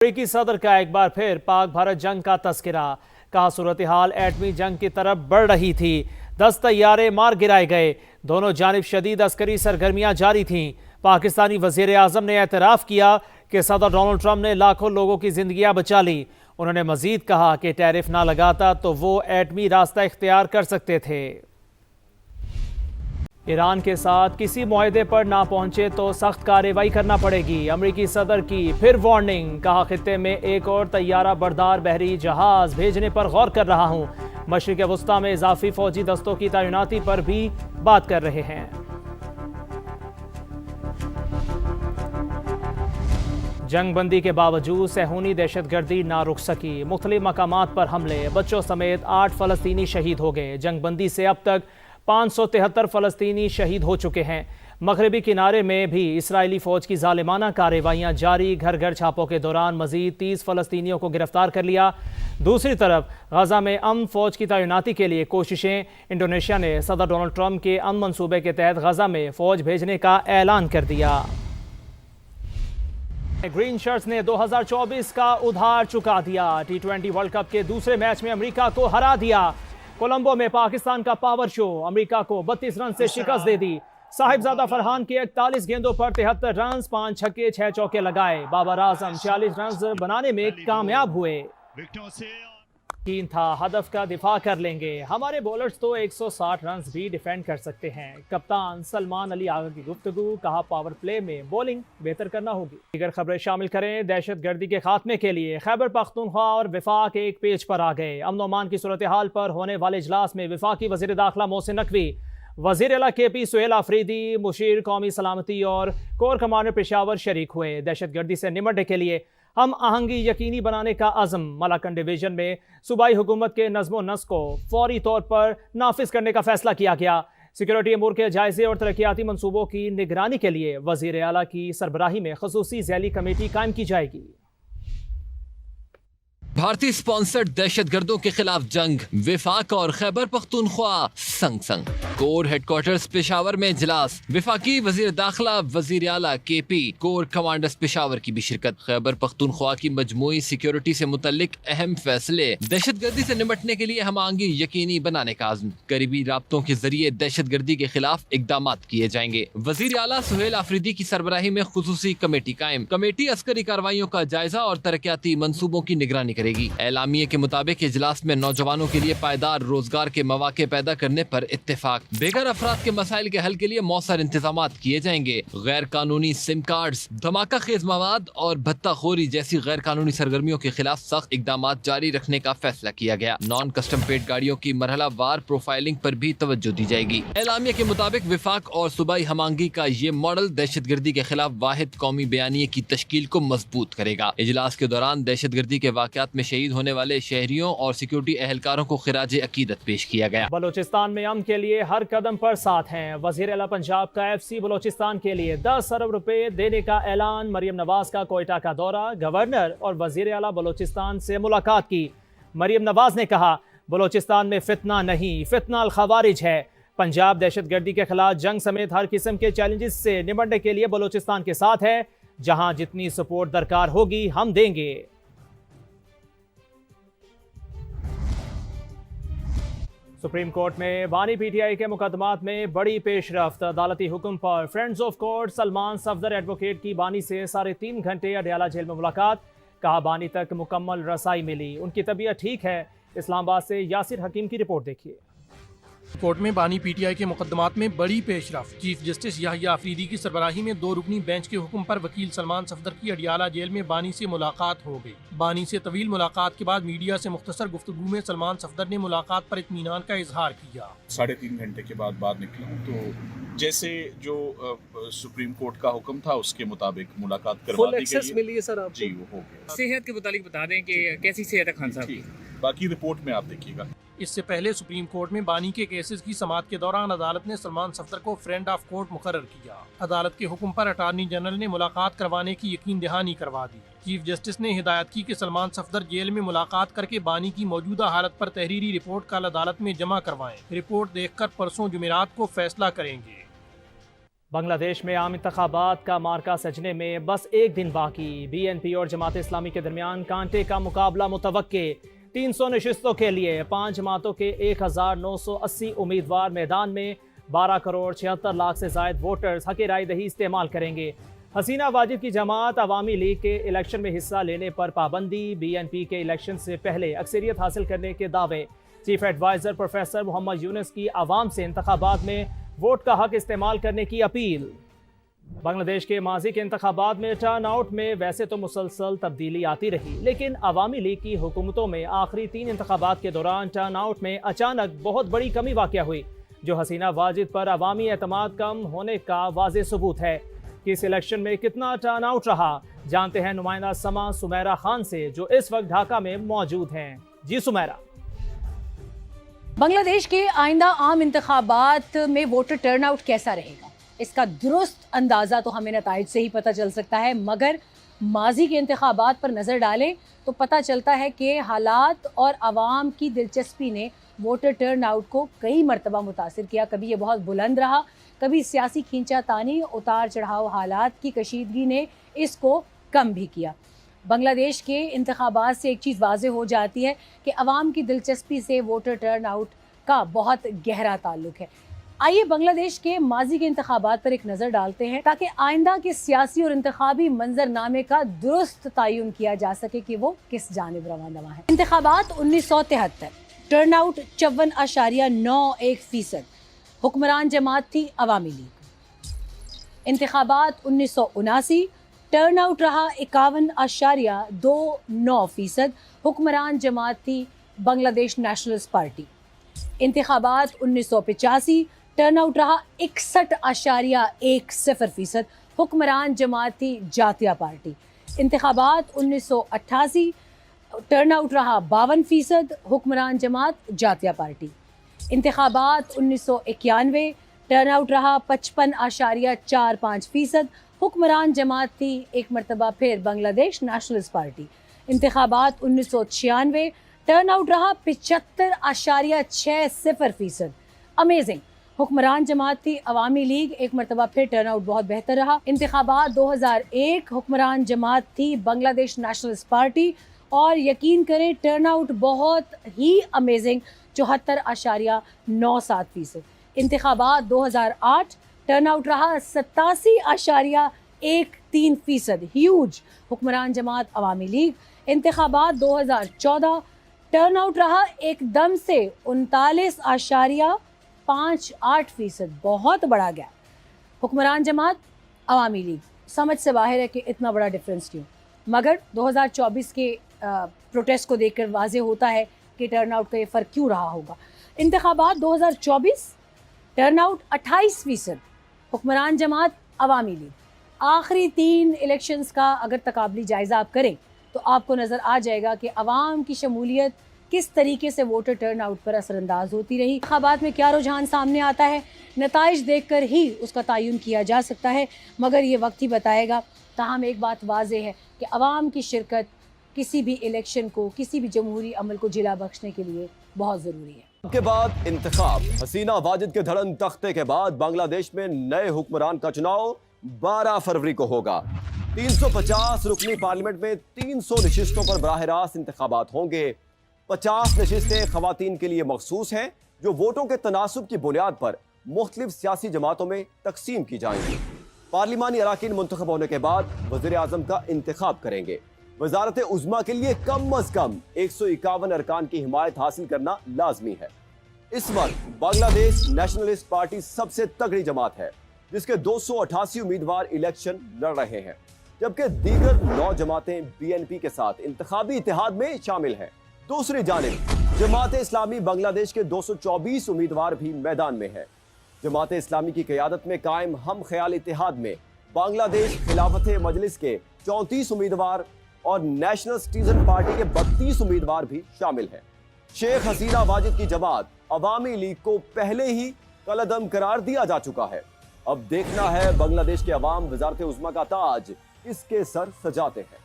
अमेरिकी सदर का एक बार फिर पाक भारत जंग का तस्करा। कहा सूरत-ए-हाल एटमी जंग की तरफ बढ़ रही थी। 10 तैयारे मार गिराए गए। दोनों जानिब शदीद अस्करी सरगर्मियां जारी थीं। पाकिस्तानी वजीर आजम ने एतराफ़ किया कि सदर डोनाल्ड ट्रंप ने लाखों लोगों की जिंदगियां बचा ली। उन्होंने मजीद कहा कि टैरिफ ना लगाता तो वो एटमी रास्ता इख्तियार कर सकते थे। ईरान के साथ किसी मुआहदे पर ना पहुंचे तो सख्त कार्रवाई करना पड़ेगी। अमेरिकी सदर की फिर वार्निंग। कहा खित्ते में एक और तैयारा बरदार बहरी जहाज भेजने पर गौर कर रहा हूं। मशरिक़ वस्ता में इजाफी फौजी दस्तों की तैनाती पर भी बात कर रहे हैं। जंग बंदी के बावजूद सहूनी दहशतगर्दी ना रुक सकी। मुख्तलिफ मकामात पर हमले, बच्चों समेत 8 फ़लस्तीनी शहीद हो गए। जंग बंदी से अब तक 573 फ़लस्तीनी शहीद हो चुके हैं। मगरबी किनारे में भी इसराइली फ़ौज की ज़ालिमाना कार्रवाइयाँ जारी। घर घर छापों के दौरान मज़ीद 30 फ़लस्तीनियों को गिरफ्तार कर लिया। दूसरी तरफ गजा में अमन फ़ौज की तैनाती के लिए कोशिशें। इंडोनेशिया ने सदर डोनाल्ड ट्रंप के अमन मंसूबे के तहत गजा में फ़ौज भेजने का ऐलान कर दिया। ग्रीन शर्ट्स ने 2024 का उधार चुका दिया। T20 वर्ल्ड कप के दूसरे मैच में अमेरिका को हरा दिया। कोलंबो में पाकिस्तान का पावर शो। अमेरिका को 32 रन से शिकस्त दे दी। साहिबजादा फरहान के 41 गेंदों पर 73 रन, 5 छक्के 6 चौके लगाए। बाबर आजम 46 रन बनाने में कामयाब हुए। यकीन था हदफ का दिफा कर लेंगे। हमारे बॉलर्स तो 160 रन भी डिफेंड कर सकते हैं। कप्तान सलमान अली आगा की गुफ्तगू। कहा पावर प्ले में बॉलिंग बेहतर करना होगी। दीगर खबरें शामिल करें। दहशतगर्दी के खात्मे के लिए खैबर पख्तूनख्वा और विफाक एक पेज पर आ गए। अमन अमान की सूरत हाल पर होने वाले इजलास में विफाकी वज़ीर दाखिला मोहसिन नकवी, वज़ीर आला KP सुहेल आफरीदी, मुशीर कौमी सलामती और कोर कमांडर पेशावर शरीक हुए। दहशतगर्दी से निमटने के लिए हम आहंगी यकीनी बनाने का अज़म। मलाकन डिवीजन में सूबाई हुकूमत के नज़्मो नस्क को फौरी तौर पर नाफिज करने का फैसला किया गया। सिक्योरिटी अमूर के जायजे और तरक्याती मनसूबों की निगरानी के लिए वज़ीर आला की सरबराही में खसूसी ज़ैली कमेटी कायम की जाएगी। भारतीय स्पॉन्सर्ड दहशतगर्दों के खिलाफ जंग, विफाक और खैबर पख्तूनख्वा संग संग। कोर हेडक्वार्टर्स पेशावर में इजलास। विफाकी वजीर दाखिला, वजीर आला KP, कोर कमांडर्स पेशावर की भी शिरकत। खैबर पख्तूनख्वा की मजमूई सिक्योरिटी से मुतल्लिक अहम फैसले। दहशतगर्दी से निपटने के लिए हमांगी यकीनी बनाने का आज़म। करीबी राब्तों के जरिए दहशतगर्दी के खिलाफ इकदाम किए जाएंगे। वजीर आला सुहेल आफरीदी की सरबराही में खुसूसी कमेटी कायम। कमेटी अस्करी कार्रवाइयों का जायजा और तरक्याती मंसूबों की निगरानी करेगी। एलामिये के मुताबिक इजलास में नौजवानों के लिए पायदार रोजगार के मौके पैदा करने पर इत्तेफाक। बेघर अफराद के मसाइल के हल के लिए मौसर इंतजामात किए जाएंगे। गैर कानूनी सिम कार्ड्स, धमाका खेज मवाद और भत्ताखोरी जैसी गैर कानूनी सरगर्मियों के खिलाफ सख्त इकदाम जारी रखने का फैसला किया गया। नॉन कस्टम पेड गाड़ियों की मरहला वार प्रोफाइलिंग पर भी तवज्जो दी जाएगी। एलामिया के मुताबिक विफाक और सूबाई हमांगी का ये मॉडल दहशतगर्दी के खिलाफ वाहिद कौमी बयानिए की तश्कील को मजबूत करेगा। इजलास के दौरान दहशतगर्दी के वाकयात में शहीद होने वाले शहरियों और सिक्योरिटी एहलकारों को खिराज अकीदत पेश किया गया। बलोचिस्तान में अमन के लिए हर कदम पर साथ हैं। वजीर आला पंजाब का FC बलोचिस्तान के लिए 10 अरब रुपए देने का ऐलान। मरियम नवाज का कोयटा का दौरा। गवर्नर और वजीर आला बलोचिस्तान से मुलाकात की। मरियम नवाज ने कहा बलोचिस्तान में फितना नहीं, फितना अल खवारिज है। पंजाब दहशतगर्दी के खिलाफ जंग समेत हर किस्म के चैलेंजेस से निपटने के लिए बलोचिस्तान के साथ है। जहां जितनी सपोर्ट दरकार होगी हम देंगे। सुप्रीम कोर्ट में बानी PTI के मुकदमात में बड़ी पेशरफ्त। अदालती हुक्म पर friends of court Salman Safdar advocate की बानी से 3.5 घंटे अडयाला जेल में मुलाकात। कहा बानी तक मुकम्मल रसाई मिली, उनकी तबीयत ठीक है। इस्लामाबाद से यासिर हकीम की रिपोर्ट देखिए। कोर्ट में बानी PTI के मुकदमात में बड़ी पेशरफ्त। चीफ जस्टिस याहिया आफरीदी की सरबराही में 2 रुकनी बेंच के हुक्म पर वकील सलमान सफदर की अडियाला जेल में बानी से मुलाकात हो गई। बानी से तवील मुलाकात के बाद मीडिया से मुख्तसर गुफ्तगू में सलमान सफदर ने मुलाकात पर इत्मीनान का इजहार किया। 3.5 घंटे के बाद बाहर निकला हूँ तो जैसे जो सुप्रीम कोर्ट का हुक्म था उसके मुताबिक मुलाकात करवा दी गई। मिली है सर आपको? जी वो हो गया। सेहत के मुतालिक बता दें कि कैसी सेहत है खान साहब की? बाकी रिपोर्ट में आप देखिएगा। इससे पहले सुप्रीम कोर्ट में बानी के केसेस की समाअत के दौरान अदालत ने सलमान सफदर को फ्रेंड ऑफ कोर्ट मुकर्रर किया। अदालत के हुक्म पर अटार्नी जनरल ने मुलाकात करवाने की यकीन दहानी करवा दी। चीफ जस्टिस ने हिदायत की कि सलमान सफदर जेल में मुलाकात करके बानी की मौजूदा हालत पर तहरीरी रिपोर्ट कल अदालत में जमा करवाएं। रिपोर्ट देखकर परसों जुमेरात को फैसला करेंगे। बांग्लादेश में आम इंतखाबात का मार्का सजने में बस एक दिन बाकी। BNP और जमात इस्लामी के दरमियान कांटे का मुकाबला मुतवक्के। 300 नशिस्तों के लिए 5 जमातों के 1980 उम्मीदवार मैदान में। 12 करोड़ 76 लाख से जायद वोटर्स हक राय दही इस्तेमाल करेंगे। हसीना वाजिद की जमात अवामी लीग के इलेक्शन में हिस्सा लेने पर पाबंदी। BNP के इलेक्शन से पहले अक्सरियत हासिल करने के दावे। Chief adviser professor Mohammad Yunus की आवाम से इंतखाबात में वोट का हक इस्तेमाल करने की अपील। बांग्लादेश के माजी के इंतखाबात में टर्न आउट में वैसे तो मुसलसल तब्दीली आती रही, लेकिन अवामी लीग की हुकूमतों में आखिरी 3 इंतखाबात के दौरान टर्न आउट में अचानक बहुत बड़ी कमी वाक़या हुई, जो हसीना वाजिद पर अवामी एतमाद कम होने का वाज़ेह सबूत है। कि इस इलेक्शन में कितना टर्न आउट रहा, जानते हैं नुमाइंदा समा सुमेरा खान से, जो इस वक्त ढाका में मौजूद हैं। जी सुमेरा। बांग्लादेश के आइंदा आम इंतखाबात में वोटर टर्नआउट कैसा रहेगा, इसका दुरुस्त अंदाज़ा तो हमें नताइज से ही पता चल सकता है, मगर माजी के इंतखाबात पर नज़र डालें तो पता चलता है कि हालात और आवाम की दिलचस्पी ने वोटर टर्नआउट को कई मरतबा मुतासिर किया। कभी ये बहुत बुलंद रहा, कभी सियासी खींचातानी, उतार चढ़ाव हालात की कशीदगी ने इसको कम भी किया। बांग्लादेश के इंतखाबात से एक चीज़ वाज़ेह हो जाती है कि अवाम की दिलचस्पी से वोटर टर्नआउट का बहुत गहरा ताल्लुक है। आइए बांग्लादेश के माजी के इंतखाबात पर एक नज़र डालते हैं, ताकि आइंदा के सियासी और इंतखाबी मंजरनामे का दुरुस्त तयन किया जा सके कि वो किस जानिब रवाना है। इंतखाबात 1973, टर्नआउट 54.91%। हुक्मरान जमात थी अवामी लीग। इंतखाबात 1979, टर्नआउट रहा 51.29%। हुक्मरान जमात थी बांग्लादेश नेशनलिस्ट पार्टी। इंतखाबात 1985, टर्नआउट रहा 61.10%। हुक्मरान जमात थी जातिया पार्टी। इंतखाबात 1988, टर्नआउट रहा 52%। हुक्मरान जमात जातिया पार्टी। इंतखाबात 1991, टर्नआउट रहा 55.45%। हुक्मरान जमात थी एक मरतबा फिर बांग्लादेश नेशनलिस्ट पार्टी। इंतखाबात 1996, टर्नआउट रहा 75.60%। अमेजिंग। हुक्मरान जमात थी अवामी लीग, एक मरतबा फिर टर्नआउट बहुत बेहतर रहा। इंतखाबात 2001, हुक्मरान जमात थी बांग्लादेश नेशनलिस्ट पार्टी, और यकीन करें टर्नआउट बहुत ही अमेजिंग 74.97%। इंतखाबात 2008, टर्नआउट रहा 87.13%, ह्यूज। हुक्मरान जमात अवामी लीग। इंतखाबात 2014, टर्नआउट रहा एकदम से 39.58%, बहुत बड़ा गैप। हुक्मरान जमात अवामी लीग, समझ से बाहर है कि इतना बड़ा डिफरेंस क्यों, मगर 2024 के प्रोटेस्ट को देखकर वाज़ेह होता है कि टर्नआउट का ये फ़र्क क्यों रहा होगा। इंतखाबात 2024, टर्नआउट 28%। हुक्मरान जमात अवामी लीग। आखिरी 3 इलेक्शंस का अगर तकाबली जायज़ा आप करें तो आपको नज़र आ जाएगा कि अवाम की शमूलियत किस तरीके से वोटर टर्नआउट पर असरअंदाज होती रही। इंतखाबात में क्या रुझान सामने आता है, नताइज देखकर ही उसका तयन किया जा सकता है, मगर ये वक्त ही बताएगा। ताहम एक बात वाज़ेह है कि अवाम की शिरकत किसी भी इलेक्शन को, किसी भी जमहूरी अमल को जिला बख्शने के लिए बहुत ज़रूरी है। के बाद इंतखाब। हसीना वाजिद के धड़न तख्ते के बाद बांग्लादेश में नए हुक्मरान का चुनाव 12 फरवरी को होगा। 350 रुकनी पार्लियामेंट में 300 नशिस्तों पर बराह रास्त इंतखाबात होंगे। 50 नशिस्तें खवातीन के लिए मखसूस हैं, जो वोटों के तनासुब की बुनियाद पर मुख्तलिफ सियासी जमातों में तकसीम की जाएंगी। पार्लिमानी अराकीन मुंतखब होने के बाद वज़ीर आज़म का इंतखाब करेंगे। वज़ारत उज़्मा के लिए कम अज कम 151 अरकान की हिमायत हासिल करना लाजमी है। इस वक्त बांग्लादेश नेशनलिस्ट पार्टी सबसे तगड़ी जमात है, जिसके 288 उम्मीदवार इलेक्शन लड़ रहे हैं, जबकि दीगर 9 जमातें BNP के साथ इंतखाबी इत्तेहाद में शामिल हैं। दूसरी जानिब जमात इस्लामी बांग्लादेश के 224 उम्मीदवार भी मैदान में हैं। जमात इस्लामी की क़यादत में कायम हम ख्याल इत्तेहाद में बांग्लादेश खिलाफत मजलिस के 34 उम्मीदवार और नेशनल सिटीजन पार्टी के 32 उम्मीदवार भी शामिल हैं। शेख हसीना वाजिद की जमात अवामी लीग को पहले ही कलअदम करार दिया जा चुका है। अब देखना है बांग्लादेश के अवाम वज़ारत उज़्मा का ताज किसके सर सजाते हैं।